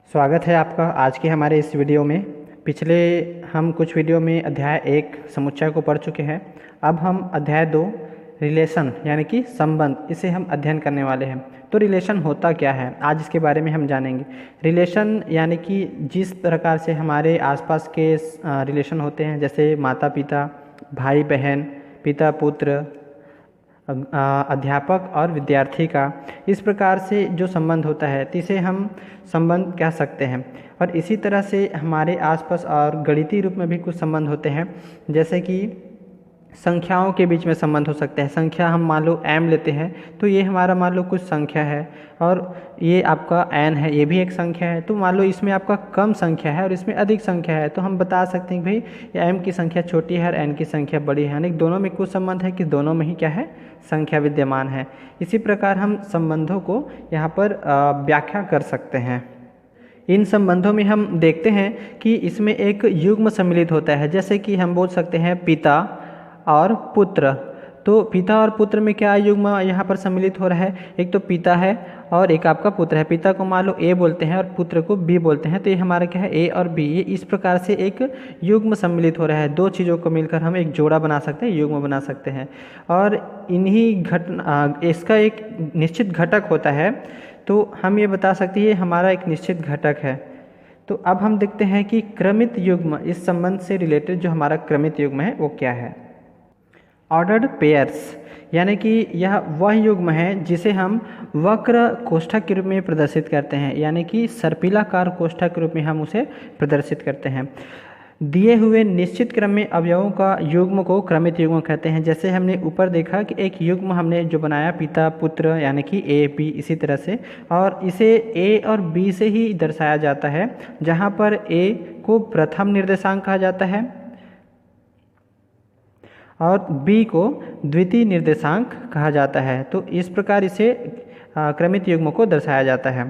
स्वागत है आपका आज के हमारे इस वीडियो में। पिछले हम कुछ वीडियो में अध्याय 1 समुच्चय को पढ़ चुके हैं। अब हम अध्याय 2 रिलेशन यानी कि संबंध, इसे हम अध्ययन करने वाले हैं। तो रिलेशन होता क्या है, आज इसके बारे में हम जानेंगे। रिलेशन यानी कि जिस प्रकार से हमारे आसपास के रिलेशन होते हैं, जैसे माता पिता, भाई बहन, पिता पुत्र, अध्यापक और विद्यार्थी का, इस प्रकार से जो संबंध होता है तो इसे हम संबंध कह सकते हैं। और इसी तरह से हमारे आसपास और गणितीय रूप में भी कुछ संबंध होते हैं, जैसे कि संख्याओं के बीच में संबंध हो सकते हैं। संख्या हम मान लो m लेते हैं, तो ये हमारा मान लो कुछ संख्या है और ये आपका n है, ये भी एक संख्या है। तो मान लो इसमें आपका कम संख्या है और इसमें अधिक संख्या है, तो हम बता सकते हैं कि भाई m की संख्या छोटी है और n की संख्या बड़ी है, यानी दोनों में कुछ संबंध है कि दोनों में ही क्या है, संख्या विद्यमान है। इसी प्रकार हम संबंधों को यहाँ पर व्याख्या कर सकते हैं। इन संबंधों में हम देखते हैं कि इसमें एक युग्म सम्मिलित होता है, जैसे कि हम बोल सकते हैं पिता और पुत्र। तो पिता और पुत्र में क्या युग्म यहाँ पर सम्मिलित हो रहा है, एक तो पिता है और एक आपका पुत्र है। पिता को मान लो ए बोलते हैं और पुत्र को बी बोलते हैं, तो ये हमारा क्या है, ए और बी। ये इस प्रकार से एक युग्म सम्मिलित हो रहा है। दो चीज़ों को मिलकर हम एक जोड़ा बना सकते हैं, युग्म बना सकते हैं। और इन्हीं इसका एक निश्चित घटक होता है, तो हम ये बता सकते हैं ये हमारा एक निश्चित घटक है। तो अब हम देखते हैं कि क्रमित युग्म, इस संबंध से रिलेटेड जो हमारा क्रमित युग्म है वो क्या है। ऑर्डर्ड पेयर्स यानी कि यह वह युग्म है जिसे हम वक्र कोष्ठक के रूप में प्रदर्शित करते हैं, यानी कि सर्पिलाकार कोष्ठक के रूप में हम उसे प्रदर्शित करते हैं। दिए हुए निश्चित क्रम में अवयवों का युग्म को क्रमित युग्म कहते हैं। जैसे हमने ऊपर देखा कि एक युग्म हमने जो बनाया पिता पुत्र यानी कि ए बी, इसी तरह से, और इसे ए और बी से ही दर्शाया जाता है, जहाँ पर ए को प्रथम निर्देशांक कहा जाता है और बी को द्वितीय निर्देशांक कहा जाता है। तो इस प्रकार इसे क्रमित युग्म को दर्शाया जाता है।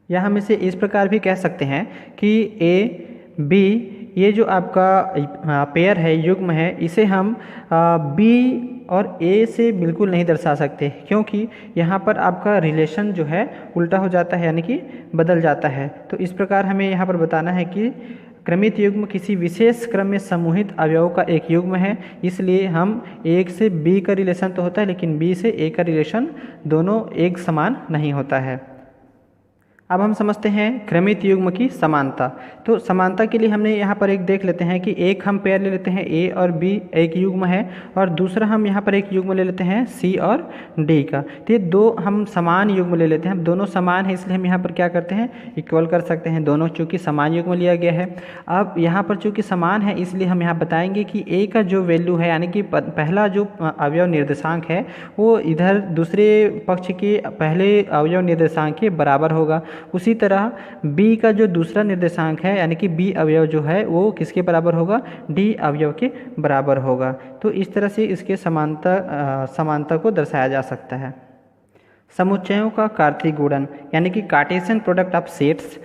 या हम इसे इस प्रकार भी कह सकते हैं कि ए बी, ये जो आपका पेयर है, युग्म है, इसे हम बी और ए से बिल्कुल नहीं दर्शा सकते, क्योंकि यहाँ पर आपका रिलेशन जो है उल्टा हो जाता है, यानी कि बदल जाता है। तो इस प्रकार हमें यहाँ पर बताना है कि क्रमित युग्म किसी विशेष क्रम में समूहित अवयवों का एक युग्म है। इसलिए हम एक से बी का रिलेशन तो होता है, लेकिन बी से ए का रिलेशन दोनों एक समान नहीं होता है। अब हम समझते हैं क्रमित युग्म की समानता। तो समानता के लिए हमने यहाँ पर एक देख लेते हैं कि एक हम पेयर ले लेते हैं ए और बी, एक युग्म है, और दूसरा हम यहाँ पर एक युग्म ले लेते हैं सी और डी का। तो ये दो हम समान युग्म ले लेते हैं। हम दोनों समान है, इसलिए हम यहाँ पर क्या करते हैं, इक्वल कर सकते हैं दोनों, चूँकि समान युग्म लिया गया है। अब यहाँ पर चूँकि समान है, इसलिए हम यहाँ बताएंगे कि ए का जो वैल्यू है, यानी कि पहला जो अवयव निर्देशांक है, वो इधर दूसरे पक्ष के पहले अवयव निर्देशांक के बराबर होगा। उसी तरह b का जो दूसरा निर्देशांक है, यानी कि b अवयव जो है वो किसके बराबर होगा, d अवयव के बराबर होगा। तो इस तरह से इसके समानता को दर्शाया जा सकता है। समुच्चयों का कार्तीय गुणन यानी कि कार्टेशियन प्रोडक्ट ऑफ सेट्स,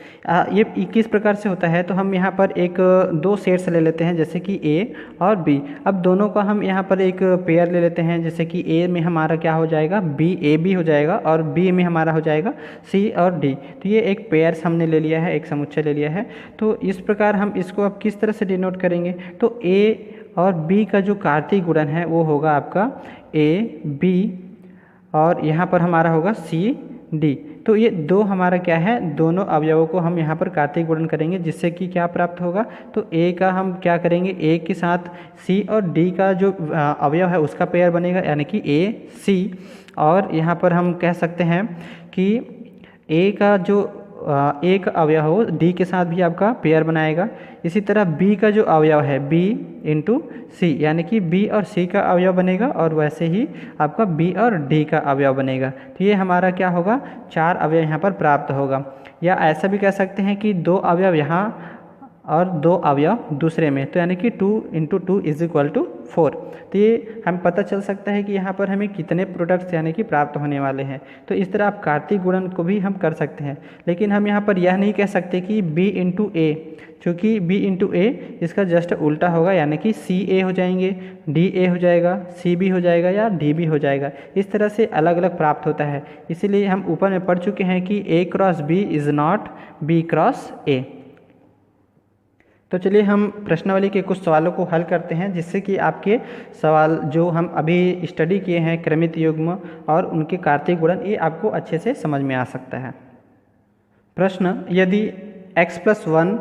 ये किस प्रकार से होता है। तो हम यहाँ पर एक दो सेट्स ले लेते हैं, जैसे कि A और B। अब दोनों का हम यहाँ पर एक पेयर ले लेते हैं, जैसे कि A में हमारा क्या हो जाएगा, AB हो जाएगा, और B में हमारा हो जाएगा C और D। तो ये एक पेयर हमने ले लिया है, एक समुच्चय ले लिया है। तो इस प्रकार हम इसको अब किस तरह से डिनोट करेंगे, तो A और B का जो कार्तीय गुणन है वो होगा आपका AB, और यहाँ पर हमारा होगा CD। तो ये दो हमारा क्या है, दोनों अवयवों को हम यहाँ पर कार्तीय गुणन करेंगे, जिससे कि क्या प्राप्त होगा, तो A का हम क्या करेंगे, A के साथ C और D का जो अवयव है उसका पेयर बनेगा, यानी कि AC। और यहाँ पर हम कह सकते हैं कि A का जो एक अवयव हो D के साथ भी आपका पेयर बनाएगा। इसी तरह B का जो अवयव है B इंटू C, यानी कि B और C का अवयव बनेगा, और वैसे ही आपका B और D का अवयव बनेगा। तो ये हमारा क्या होगा, 4 अवयव यहाँ पर प्राप्त होगा। या ऐसा भी कह सकते हैं कि 2 अवयव यहाँ और 2 अवयव दूसरे में, तो यानी कि 2 इंटू 2 इज इक्वल टू 4। तो ये हम पता चल सकता है कि यहाँ पर हमें कितने प्रोडक्ट्स यानी कि प्राप्त होने वाले हैं। तो इस तरह आप कार्तीय गुणन को भी हम कर सकते हैं, लेकिन हम यहाँ पर यह नहीं कह सकते कि b इंटू ए, क्योंकि b इंटू ए इसका जस्ट उल्टा होगा, यानी कि सी ए हो जाएंगे, डी ए हो जाएगा, सी बी हो जाएगा या डी बी हो जाएगा। इस तरह से अलग अलग प्राप्त होता है। इसीलिए हम ऊपर में पढ़ चुके हैं कि A cross B is not B cross A. तो चलिए हम प्रश्नावली के कुछ सवालों को हल करते हैं, जिससे कि आपके सवाल जो हम अभी स्टडी किए हैं क्रमित युग्म और उनके कार्तीय गुणन, ये आपको अच्छे से समझ में आ सकता है। प्रश्न, यदि x + 1,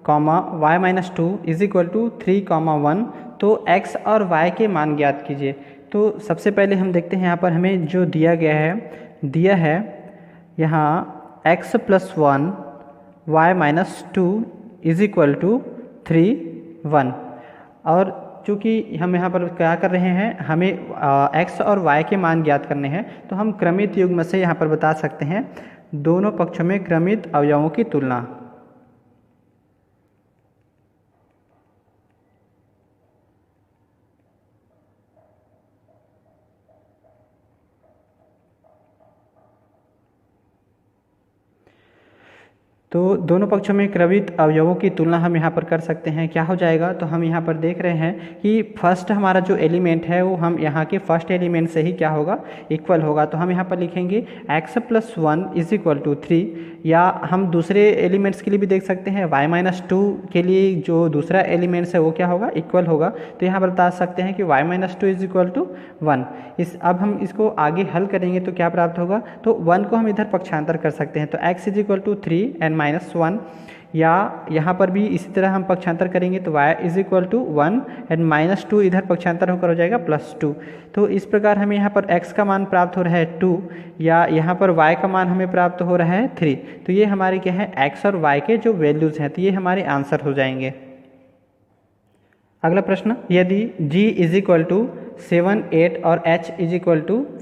y - 2 = 3, 1 तो x और y के मान ज्ञात कीजिए। तो सबसे पहले हम देखते हैं यहाँ पर हमें जो दिया है यहाँ x + 1, y - 2 = 3, 1। और चूँकि हम यहाँ पर क्या कर रहे हैं, हमें x और y के मान ज्ञात करने हैं, तो हम क्रमित युग्म से यहाँ पर बता सकते हैं दोनों पक्षों में क्रमित अवयवों की तुलना। तो दोनों पक्षों में क्रमित अवयवों की तुलना हम यहाँ पर कर सकते हैं। क्या हो जाएगा, तो हम यहाँ पर देख रहे हैं कि फर्स्ट हमारा जो एलिमेंट है वो हम यहाँ के फर्स्ट एलिमेंट से ही क्या होगा, इक्वल होगा। तो हम यहाँ पर लिखेंगे x + 1 = 3, या हम दूसरे एलिमेंट्स के लिए भी देख सकते हैं y - 2 के लिए जो दूसरा एलिमेंट्स है वो क्या होगा, इक्वल होगा। तो यहाँ पर बता सकते हैं कि y - 2 = 1। अब हम इसको आगे हल करेंगे तो क्या प्राप्त होगा, तो 1 को हम इधर पक्षांतर कर सकते हैं, तो x = 3 n - 1, या यहाँ पर भी इसी तरह हम पक्षांतर करेंगे तो y = 1 n - 2 इधर पक्षांतर होकर हो जाएगा +2। तो इस प्रकार हमें यहाँ पर x का मान प्राप्त हो रहा है 2, या यहाँ पर y का मान हमें प्राप्त हो रहा है 3। तो ये हमारे क्या है, x और y के जो वैल्यूज़ हैं, तो ये हमारे आंसर हो जाएंगे। अगला प्रश्न, यदि g = 7, 8 और h =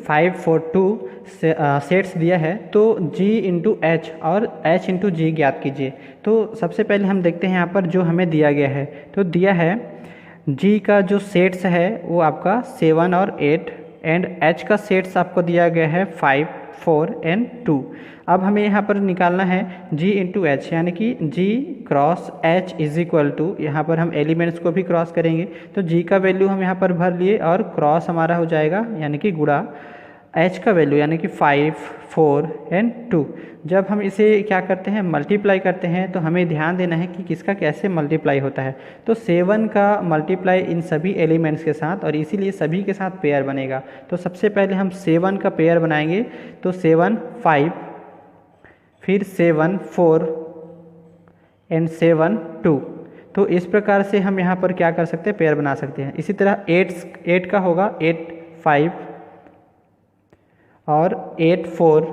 5, 4, 2 सेट्स दिया है, तो g × h और h × g ज्ञात कीजिए। तो सबसे पहले हम देखते हैं यहाँ पर जो हमें दिया गया है, तो दिया है g का जो सेट्स है वो आपका 7 और 8, एंड h का सेट्स आपको दिया गया है 5, 4 एंड 2। अब हमें यहाँ पर निकालना है g × h, यानी कि g क्रॉस h = यहाँ पर हम एलिमेंट्स को भी क्रॉस करेंगे, तो g का वैल्यू हम यहाँ पर भर लिए और क्रॉस हमारा हो जाएगा, यानी कि गुणा h का वैल्यू यानी कि 5, 4 एंड 2। जब हम इसे क्या करते हैं, मल्टीप्लाई करते हैं, तो हमें ध्यान देना है कि किसका कैसे मल्टीप्लाई होता है। तो 7 का मल्टीप्लाई इन सभी एलिमेंट्स के साथ, और इसीलिए सभी के साथ पेयर बनेगा। तो सबसे पहले हम 7 का पेयर बनाएंगे, तो 7, 5, फिर 7, 4 एंड 7, 2। तो इस प्रकार से हम यहाँ पर क्या कर सकते हैं, पेयर बना सकते हैं। इसी तरह 8 का होगा 8, 5 और 8, 4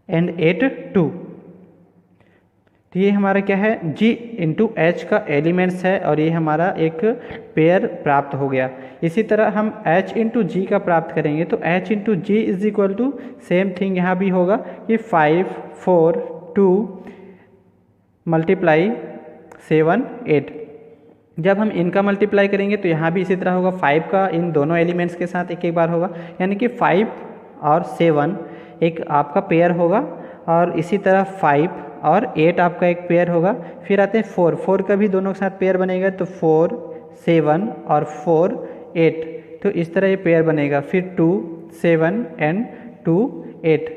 एंड 8, 2। तो ये हमारा क्या है, g × h का एलिमेंट्स है, और ये हमारा एक पेयर प्राप्त हो गया। इसी तरह हम h × g का प्राप्त करेंगे, तो h × g = सेम थिंग यहाँ भी होगा कि 5, 4, 2 मल्टीप्लाई 7, 8। जब हम इनका मल्टीप्लाई करेंगे तो यहाँ भी इसी तरह होगा, 5 का इन दोनों एलिमेंट्स के साथ एक एक बार होगा, यानी कि 5 और 7 एक आपका पेयर होगा, और इसी तरह 5 और 8 आपका एक पेयर होगा। फिर आते हैं 4 का भी दोनों के साथ पेयर बनेगा, तो 4, 7 और 4, 8। तो इस तरह ये पेयर बनेगा। फिर 2, 7 एंड 2, 8।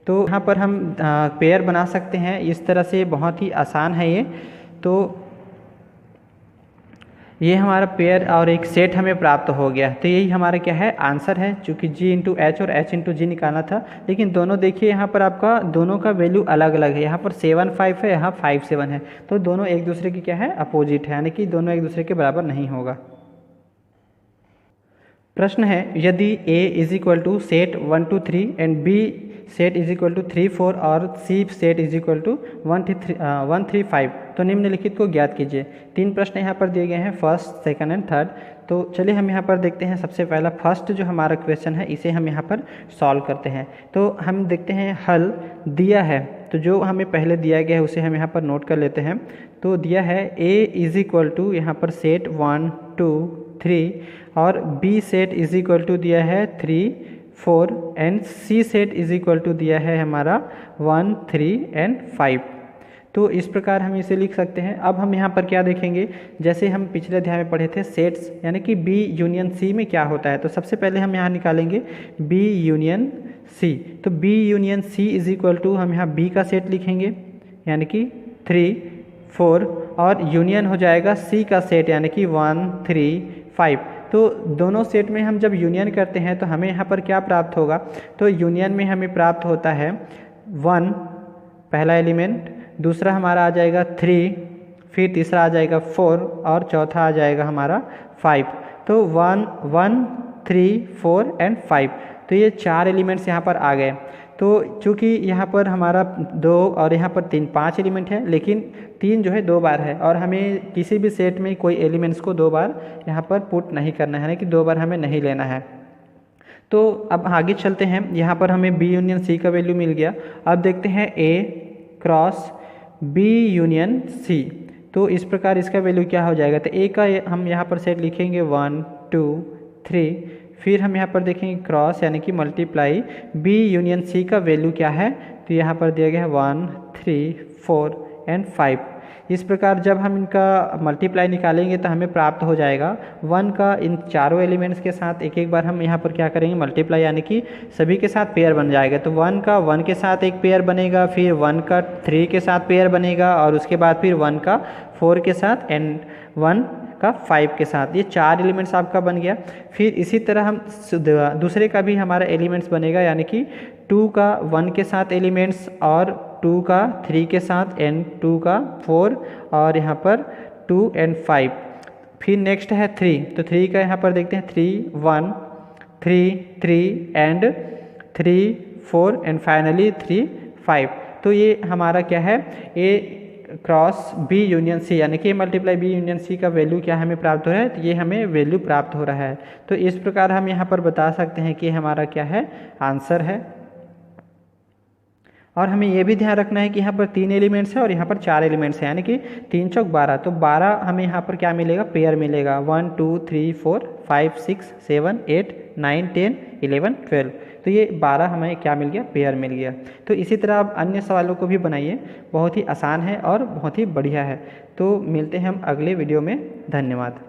तो यहाँ पर हम पेयर बना सकते हैं इस तरह से, बहुत ही आसान है ये। तो ये हमारा पेयर और एक सेट हमें प्राप्त हो गया। तो यही हमारा क्या है, आंसर है, चूँकि g × h और h × g निकालना था। लेकिन दोनों देखिए यहाँ पर आपका दोनों का वैल्यू अलग अलग है, यहाँ पर 7, 5 है, यहाँ 5, 7 है। तो दोनों एक दूसरे की क्या है, अपोजिट है, यानी कि दोनों एक दूसरे के बराबर नहीं होगा। प्रश्न है, यदि a = set 1, 2, 3 and b set = 3, 4 और c सेट = 1, 3, 5, तो निम्नलिखित को ज्ञात कीजिए। 3 प्रश्न यहाँ पर दिए गए हैं, फर्स्ट, सेकंड एंड थर्ड। तो चलिए हम यहाँ पर देखते हैं। सबसे पहला फर्स्ट जो हमारा क्वेश्चन है, इसे हम यहाँ पर सॉल्व करते हैं। तो हम देखते हैं हल दिया है, तो जो हमें पहले दिया गया है उसे हम यहाँ पर नोट कर लेते हैं। तो दिया है a = यहाँ पर सेट 1, 2 3 और B set is equal to दिया है 3 4 and C set is equal to दिया है हमारा 1 3 एंड 5। तो इस प्रकार हम इसे लिख सकते हैं। अब हम यहाँ पर क्या देखेंगे, जैसे हम पिछले अध्याय में पढ़े थे सेट्स यानी कि बी यूनियन सी में क्या होता है। तो सबसे पहले हम यहाँ निकालेंगे बी यूनियन सी। तो B union C is equal to हम यहाँ बी का सेट लिखेंगे यानी कि 3 4 और यूनियन हो जाएगा सी का सेट यानी कि 1 3 5। तो दोनों सेट में हम जब यूनियन करते हैं तो हमें यहाँ पर क्या प्राप्त होगा, तो यूनियन में हमें प्राप्त होता है 1 पहला एलिमेंट, दूसरा हमारा आ जाएगा 3, फिर तीसरा आ जाएगा 4 और चौथा आ जाएगा हमारा 5। तो 1 1 3 4 एंड 5। तो ये 4 एलिमेंट्स यहाँ पर आ गए। तो चूँकि यहाँ पर हमारा 2 और यहाँ पर 3 5 एलिमेंट है, लेकिन 3 जो है 2 बार है और हमें किसी भी सेट में कोई एलिमेंट्स को 2 बार यहाँ पर पुट नहीं करना है, यानी कि 2 बार हमें नहीं लेना है। तो अब आगे चलते हैं। यहाँ पर हमें बी यूनियन सी का वैल्यू मिल गया। अब देखते हैं ए क्रॉस बी यूनियन सी। तो इस प्रकार इसका वैल्यू क्या हो जाएगा, तो ए का हम यहाँ पर सेट लिखेंगे 1 2 3, फिर हम यहाँ पर देखेंगे क्रॉस यानी कि मल्टीप्लाई बी यूनियन सी का वैल्यू क्या है, तो यहाँ पर दिया गया है 1 3 4 एंड 5। इस प्रकार जब हम इनका मल्टीप्लाई निकालेंगे तो हमें प्राप्त हो जाएगा 1 का इन चारों एलिमेंट्स के साथ एक एक बार हम यहाँ पर क्या करेंगे मल्टीप्लाई, यानी कि सभी के साथ पेयर बन जाएगा। तो 1 का 1 के साथ एक पेयर बनेगा, फिर 1 का 3 के साथ पेयर बनेगा और उसके बाद फिर 1 का 4 के साथ एंड 1 का 5 के साथ। ये 4 एलिमेंट्स आपका बन गया। फिर इसी तरह हम दूसरे का भी हमारा एलिमेंट्स बनेगा, यानी कि 2 का 1 के साथ एलिमेंट्स और 2 का 3 के साथ एंड 2 का 4 और यहाँ पर 2 एंड 5। फिर नेक्स्ट है 3, तो 3 का यहाँ पर देखते हैं 3 1 3 3 एंड 3 4 एंड फाइनली 3 5। तो ये हमारा क्या है, ये क्रॉस बी यूनियन सी यानी कि मल्टीप्लाई बी यूनियन सी का वैल्यू क्या हमें प्राप्त हो रहा है, तो ये हमें वैल्यू प्राप्त हो रहा है। तो इस प्रकार हम यहाँ पर बता सकते हैं कि हमारा क्या है, आंसर है। और हमें ये भी ध्यान रखना है कि यहाँ पर 3 एलिमेंट्स है और यहाँ पर 4 एलिमेंट्स हैं, यानी कि 3 चौक 12। तो 12 हमें यहाँ पर क्या मिलेगा, पेयर मिलेगा 1 2 3 4 5 6 7 8 9 10 11 12। तो ये 12 हमें क्या मिल गया, पेयर मिल गया। तो इसी तरह आप अन्य सवालों को भी बनाइए, बहुत ही आसान है और बहुत ही बढ़िया है। तो मिलते हैं हम अगले वीडियो में। धन्यवाद।